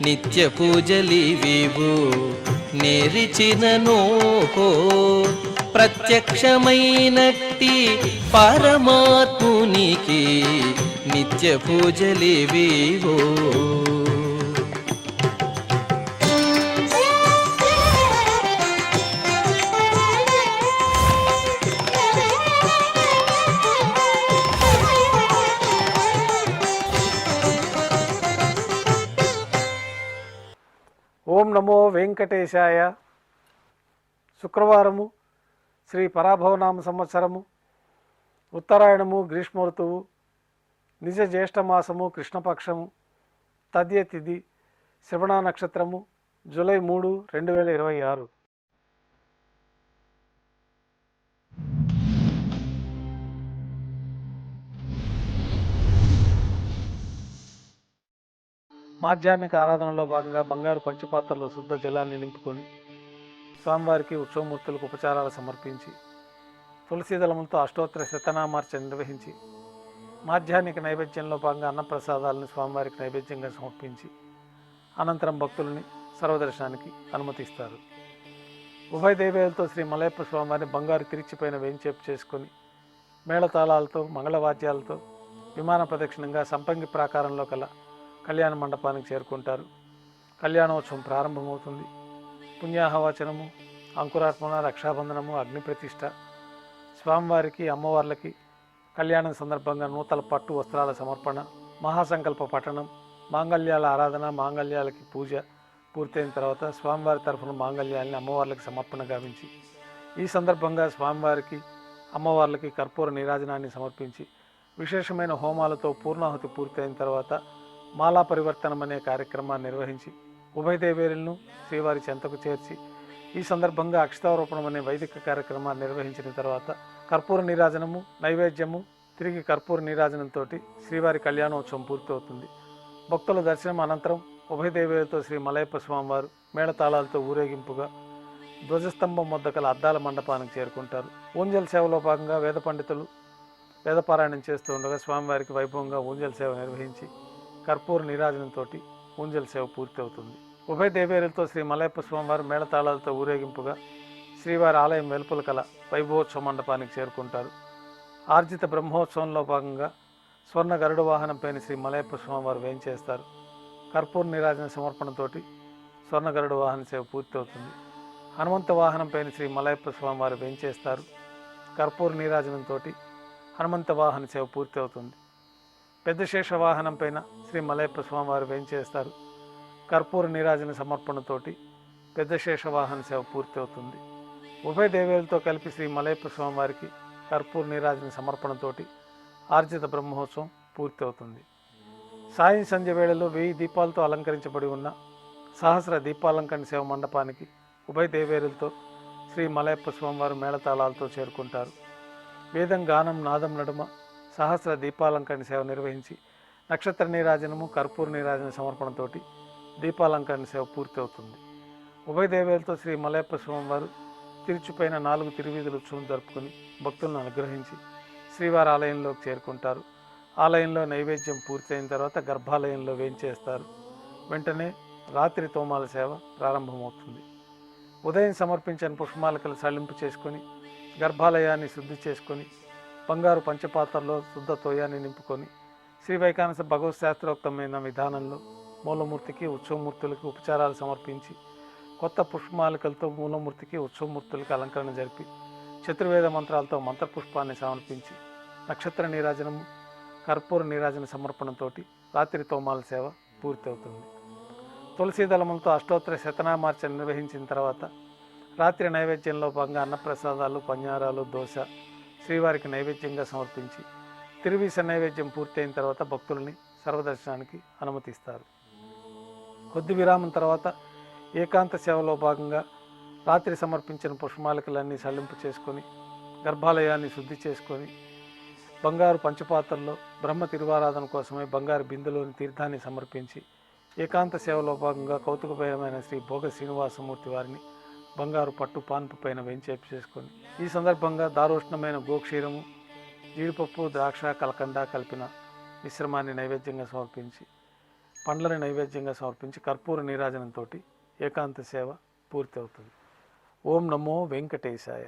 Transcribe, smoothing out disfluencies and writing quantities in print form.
నిత్య పూజలివివు నేరిచినను ప్రత్యక్షమైనట్టి పరమాత్మునికి నిత్య పూజలివివో. ఓం నమో వెంకటేశాయ. శుక్రవారము శ్రీ పరాభవనామ సంవత్సరము ఉత్తరాయణము గ్రీష్మ ఋతువు నిజ జ్యేష్ఠమాసము కృష్ణపక్షము తద్య తిథి శ్రవణ నక్షత్రము జూలై 3, 2026. మాధ్యాహ్నిక ఆరాధనలో భాగంగా బంగారు పంచపాత్రలో శుద్ధ జలాన్ని నింపుకొని స్వామివారికి ఉత్సవమూర్తులకు ఉపచారాలు సమర్పించి తులసీదళములతో అష్టోత్తర శతనామార్చన నిర్వహించి మాధ్యాహ్నిక నైవేద్యంలో భాగంగా అన్నప్రసాదాలను స్వామివారికి నైవేద్యంగా సమర్పించి అనంతరం భక్తులని సర్వదర్శనానికి అనుమతిస్తారు. ఉభయ దేవేలతో శ్రీ మలయప్ప స్వామివారిని బంగారు తిరిచిపోయిన వేంచేపు చేసుకొని మేళతాళాలతో మంగళవాద్యాలతో విమాన ప్రదక్షిణంగా సంపంగి ప్రాకారంలో కల కళ్యాణ మండపానికి చేరుకుంటారు. కళ్యాణోత్సవం ప్రారంభమవుతుంది. పుణ్యాహవచనము, అంకురార్పణ, రక్షాబంధనము, అగ్నిప్రతిష్ఠ, స్వామివారికి అమ్మవార్లకి కళ్యాణం సందర్భంగా నూతన పట్టు వస్త్రాల సమర్పణ, మహాసంకల్ప పఠనం, మాంగళ్యాల ఆరాధన, మాంగళ్యాలకి పూజ పూర్తయిన తర్వాత స్వామివారి తరఫున మాంగళ్యాలని అమ్మవార్లకి సమర్పణ గావించి ఈ సందర్భంగా స్వామివారికి అమ్మవార్లకి కర్పూర నీరాజనాన్ని సమర్పించి విశేషమైన హోమాలతో పూర్ణాహుతి పూర్తయిన తర్వాత మాలా పరివర్తనం అనే కార్యక్రమాన్ని నిర్వహించి ఉభయ దేవేరులను శ్రీవారి చెంతకు చేర్చి ఈ సందర్భంగా అక్షతారోపణం అనే వైదిక కార్యక్రమాన్ని నిర్వహించిన తర్వాత కర్పూర నీరాజనము, నైవేద్యము, తిరిగి కర్పూర నీరాజనంతో శ్రీవారి కళ్యాణోత్సవం పూర్తవుతుంది. భక్తుల దర్శనం అనంతరం ఉభయ దేవేరులతో శ్రీ మలయప్ప స్వామివారు మేళతాళాలతో ఊరేగింపుగా ధ్వజస్తంభం వద్ద కల అద్దాల మండపానికి చేరుకుంటారు. ఊంజల్ సేవలో భాగంగా వేద పండితులు వేదపారాయణం చేస్తూ ఉండగా స్వామివారికి వైభవంగా ఊంజల్ సేవ నిర్వహించి కర్పూర నీరాజనంతో ఊంజల్ సేవ పూర్తి అవుతుంది. ఉభయ దేవేరులతో శ్రీ మలయప్ప స్వామివారు మేళతాళాలతో ఊరేగింపుగా శ్రీవారి ఆలయం వెలుపల కల వైభవోత్సవ మండపానికి చేరుకుంటారు. ఆర్జిత బ్రహ్మోత్సవంలో భాగంగా స్వర్ణ గరుడ వాహనంపైన శ్రీ మలయప్ప స్వామివారు వేయించేస్తారు. కర్పూర నీరాజన సమర్పణతోటి స్వర్ణ గరుడ వాహన సేవ పూర్తి అవుతుంది. హనుమంత వాహనంపైన శ్రీ మలయప్ప స్వామివారు వేయించేస్తారు. కర్పూర నీరాజనంతో హనుమంత వాహన సేవ పూర్తి అవుతుంది. పెద్ద శేష వాహనం పైన శ్రీ మలయప్ప స్వామివారు వేంచేస్తారు. కర్పూర నీరాజన సమర్పణతోటి పెద్ద శేష వాహన సేవ పూర్తి అవుతుంది. ఉభయ దేవేలతో కలిపి శ్రీ మలయప్ప స్వామివారికి కర్పూర నీరాజన సమర్పణతోటి ఆర్జిత బ్రహ్మోత్సవం పూర్తి అవుతుంది. సాయం సంధ్య వేళలో 1000 దీపాలతో అలంకరించబడి ఉన్న సహస్ర దీపాలంకరణ సేవ మండపానికి ఉభయ దేవేరులతో శ్రీ మలయప్ప స్వామివారు మేళతాళాలతో చేరుకుంటారు. వేదం, గానం, నాదం నడుమ సహస్ర దీపాలంకరణ సేవ నిర్వహించి నక్షత్ర నీరాజనము, కర్పూర నీరాజన సమర్పణతోటి దీపాలంకరణ సేవ పూర్తి అవుతుంది. ఉభయ దేవేలతో శ్రీ మలయప్ప స్వామివారు తిరుచుపైన 4 తిరువీధుల ఉత్సవం జరుపుకొని భక్తులను అనుగ్రహించి శ్రీవారి ఆలయంలోకి చేరుకుంటారు. ఆలయంలో నైవేద్యం పూర్తయిన తర్వాత గర్భాలయంలో వేంచేస్తారు. వెంటనే రాత్రి తోమాల సేవ ప్రారంభమవుతుంది. ఉదయం సమర్పించిన పుష్పమాలికలు సళ్లింపు చేసుకొని గర్భాలయాన్ని శుద్ధి చేసుకొని బంగారు పంచపాత్రలో శుద్ధ తోయాన్ని నింపుకొని శ్రీ వైకానస భగవత్ శాస్త్రోక్తమైన విధానంలో మూలమూర్తికి ఉత్సవమూర్తులకి ఉపచారాలు సమర్పించి కొత్త పుష్పమాలికలతో మూలమూర్తికి ఉత్సవమూర్తులకి అలంకరణ జరిపి చతుర్వేద మంత్రాలతో మంత్రపుష్పాన్ని సమర్పించి నక్షత్ర నీరాజనము, కర్పూర నీరాజన సమర్పణతో రాత్రి తోమాల సేవ పూర్తి అవుతుంది. తులసీదళములతో అష్టోత్తర శతనామార్చన నిర్వహించిన తర్వాత రాత్రి నైవేద్యంలో భాగంగా అన్నప్రసాదాలు, పన్యారాలు, దోశ శ్రీవారికి నైవేద్యంగా సమర్పించి తిరువీస నైవేద్యం పూర్తయిన తర్వాత భక్తులని సర్వదర్శనానికి అనుమతిస్తారు. కొద్ది విరామం తర్వాత ఏకాంత సేవలో భాగంగా రాత్రి సమర్పించిన పుష్పమాలికలన్నీ సళ్లింపు చేసుకొని గర్భాలయాన్ని శుద్ధి చేసుకొని బంగారు పంచపాత్రల్లో బ్రహ్మ తిరువారాధన కోసమై బంగారు బిందులోని తీర్థాన్ని సమర్పించి ఏకాంత సేవలో భాగంగా కౌతుకభయమైన శ్రీ భోగ శ్రీనివాసమూర్తి వారిని బంగారు పట్టు పాన్పు పైన వేంచేపు చేసుకొని ఈ సందర్భంగా దారోష్ణమైన గోక్షీరము, జీడిపప్పు, ద్రాక్ష, కలకండ కలిపిన మిశ్రమాన్ని నైవేద్యంగా సమర్పించి, పండ్లని నైవేద్యంగా సమర్పించి కర్పూర నీరాజనంతో ఏకాంత సేవ పూర్తి అవుతుంది. ఓం నమో వెంకటేశాయ.